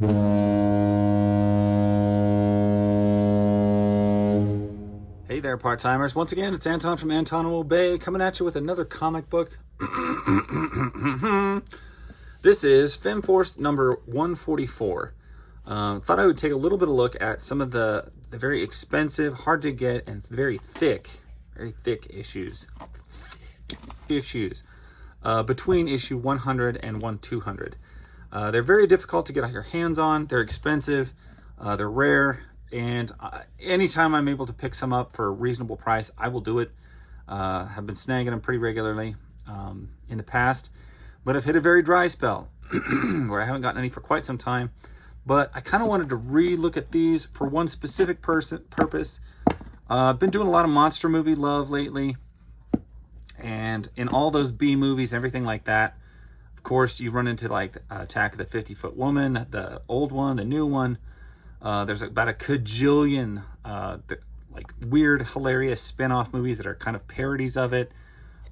Hey there, part-timers. Once again, it's Anton from Anton Bay coming at you with another comic book. This is Femforce number 144. Thought I would take a little bit of a look at some of the very expensive, hard to get, and very thick issues. Between issue 100 and 200. They're very difficult to get your hands on. They're expensive. They're rare. And anytime I'm able to pick some up for a reasonable price, I will do it. Have been snagging them pretty regularly in the past. But I've hit a very dry spell where I haven't gotten any for quite some time. But I kind of wanted to re-look at these for one specific purpose. I've been doing a lot of monster movie love lately. And in all those B movies, everything like that, of course, you run into like Attack of the 50-Foot Woman, the old one, the new one. There's about a cajillion like weird, hilarious spin-off movies that are kind of parodies of it.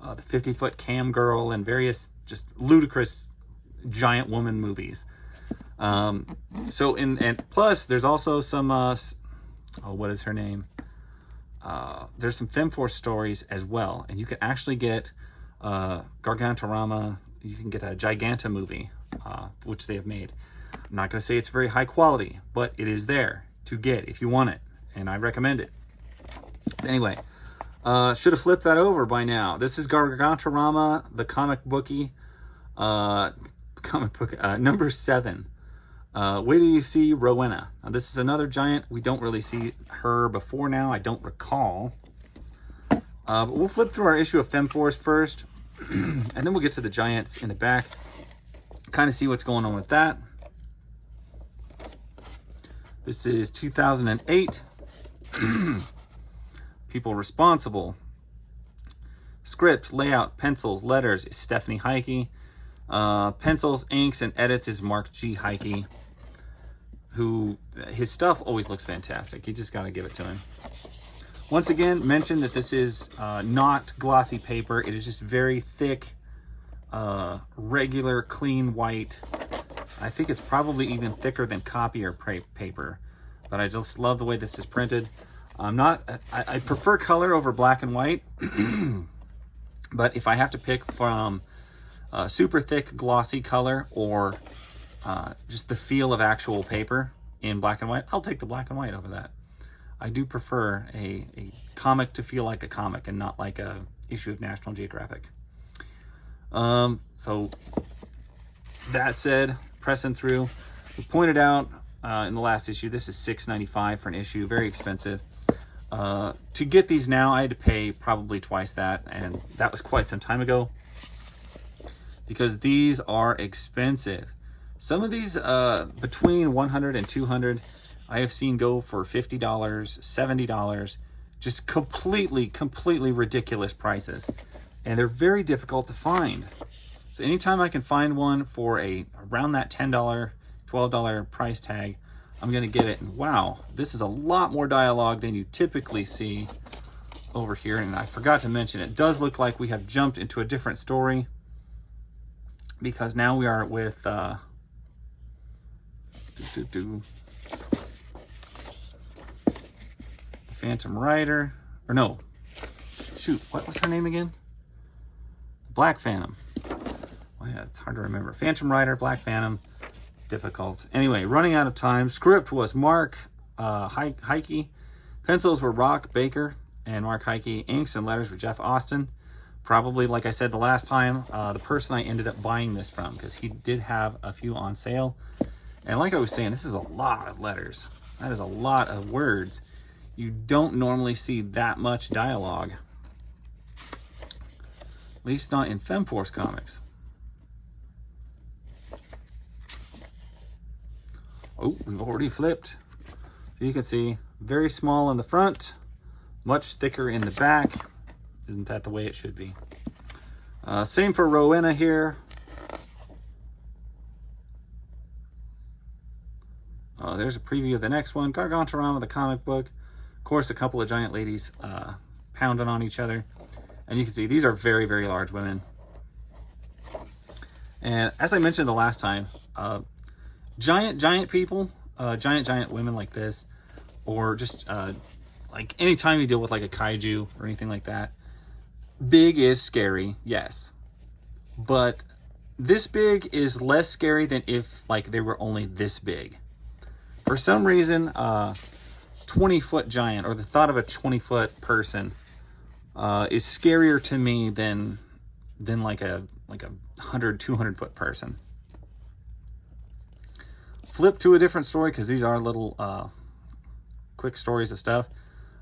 The 50-Foot Cam Girl and various just ludicrous giant woman movies. And plus there's also some what is her name? There's some Femforce stories as well, and you can actually get Gargantarama. You can get a Giganta movie, which they have made. I'm not going to say it's very high quality, but it is there to get if you want it, and I recommend it. Anyway, should have flipped that over by now. This is Gargantarama, the comic book number 7. Wait till you see Rowena. Now, this is another giant. We don't really see her before now. I don't recall. But we'll flip through our issue of Femforce first, and then we'll get to the giants in the back. Kind of see what's going on with that. This is 2008. People responsible. Script, layout, pencils, letters is Stephanie Heike. Pencils, inks, and edits is Mark G. Heike, who his stuff always looks fantastic. You just got to give it to him. Once again, mention that this is not glossy paper. It is just very thick, regular, clean white. I think it's probably even thicker than copier paper, but I just love the way this is printed. I prefer color over black and white, but if I have to pick from super thick glossy color or just the feel of actual paper in black and white, I'll take the black and white over that. I do prefer a comic to feel like a comic and not like a issue of National Geographic. So that said, pressing through, we pointed out in the last issue, this is $6.95 for an issue, very expensive. To get these now, I had to pay probably twice that, and that was quite some time ago, because these are expensive. Some of these between 100 and 200 I have seen go for $50, $70, just completely ridiculous prices, and they're very difficult to find. So anytime I can find one for around that $10, $12 price tag, I'm gonna get it. And wow, this is a lot more dialogue than you typically see over here. And I forgot to mention, it does look like we have jumped into a different story, because now we are with Phantom Rider, or no, shoot, what was her name again? Black Phantom. Well, yeah, it's hard to remember. Phantom Rider, Black Phantom, difficult. Anyway, running out of time. Script was Mark Heike. Pencils were Rock Baker and Mark Heike. Inks and letters were Jeff Austin. Probably, like I said the last time, the person I ended up buying this from, because he did have a few on sale. And like I was saying, this is a lot of letters. That is a lot of words. You don't normally see that much dialogue. At least not in Femforce comics. Oh, we've already flipped. So you can see, very small in the front, much thicker in the back. Isn't that the way it should be? Same for Rowena here. There's a preview of the next one. Gargantarama, the comic book. Of course, a couple of giant ladies pounding on each other. And you can see these are very, very large women. And as I mentioned the last time, Giant people, giant women like this, or just like anytime you deal with like a kaiju or anything like that, big is scary, yes. But this big is less scary than if like they were only this big. For some reason, 20-foot giant, or the thought of a 20-foot person, is scarier to me than like a 100, 200-foot person. Flip to a different story, because these are little quick stories of stuff.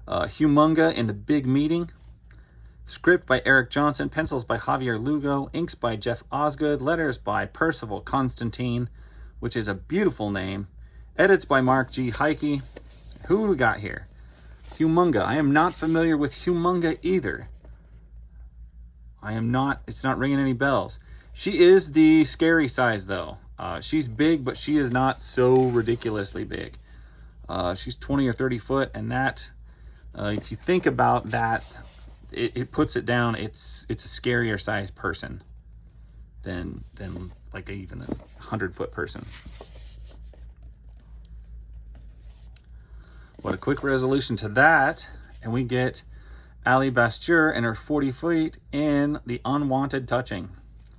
Humunga in the Big Meeting. Script by Eric Johnson, pencils by Javier Lugo, inks by Jeff Osgood, letters by Percival Constantine, which is a beautiful name, edits by Mark G. Heike. Who we got here? Humunga. I am not familiar with Humunga either. It's not ringing any bells. She is the scary size though. She's big, but she is not so ridiculously big. She's 20 or 30 foot, and that, if you think about that, it puts it down. It's a scarier sized person than like even a 100-foot person. What a quick resolution to that. And we get Ali Basture and her 40 feet in The Unwanted Touching.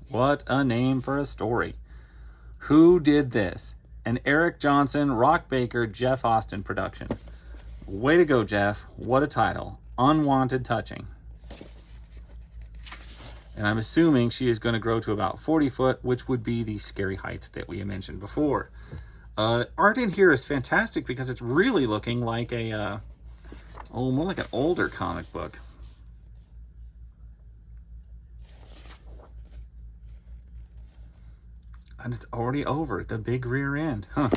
What a name for a story. Who did this? An Eric Johnson, Rock Baker, Jeff Austin production. Way to go, Jeff. What a title. Unwanted Touching. And I'm assuming she is going to grow to about 40 foot, which would be the scary height that we mentioned before. Art in here is fantastic because it's really looking like a, more like an older comic book. And it's already over the big rear end, huh?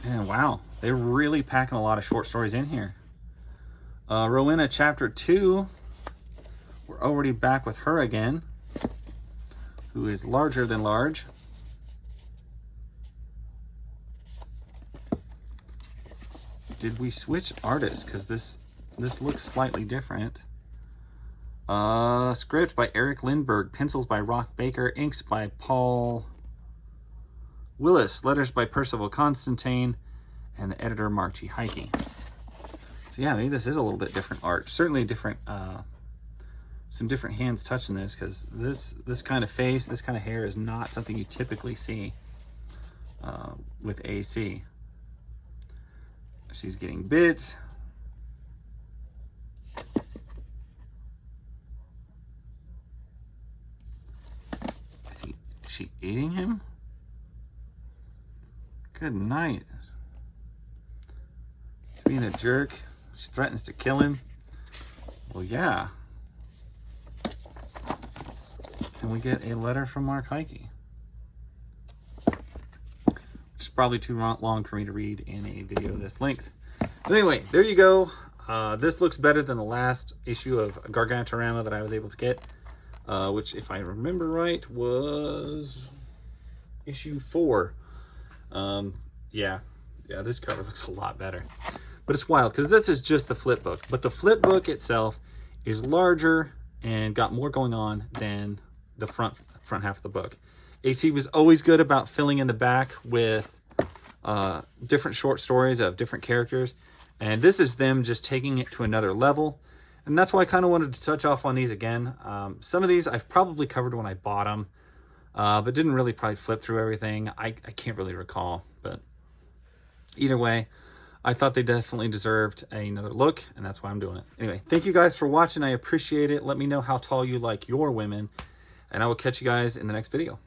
And wow, they're really packing a lot of short stories in here. Rowena chapter 2. We're already back with her again, who is larger than large. Did we switch artists? Because this looks slightly different. Script by Eric Lindbergh, pencils by Rock Baker, inks by Paul Willis, letters by Percival Constantine, and the editor Mark G. Heike. So yeah, maybe this is a little bit different art. Certainly different, some different hands touching this, because this kind of face, this kind of hair is not something you typically see with AC. She's getting bit. Is she eating him? Good night. He's being a jerk. She threatens to kill him. Well, yeah. And we get a letter from Mark Heike. Which is probably too long for me to read in a video this length. But anyway, there you go. This looks better than the last issue of Gargantarama that I was able to get. Which, if I remember right, was issue 4. Yeah, this cover looks a lot better. But it's wild, because this is just the flip book. But the flip book itself is larger and got more going on than the front half of the book. AC was always good about filling in the back with different short stories of different characters. And this is them just taking it to another level. And that's why I kind of wanted to touch off on these again. Some of these I've probably covered when I bought them, but didn't really probably flip through everything. I can't really recall, but either way, I thought they definitely deserved another look, and that's why I'm doing it. Anyway, thank you guys for watching. I appreciate it. Let me know how tall you like your women, and I will catch you guys in the next video.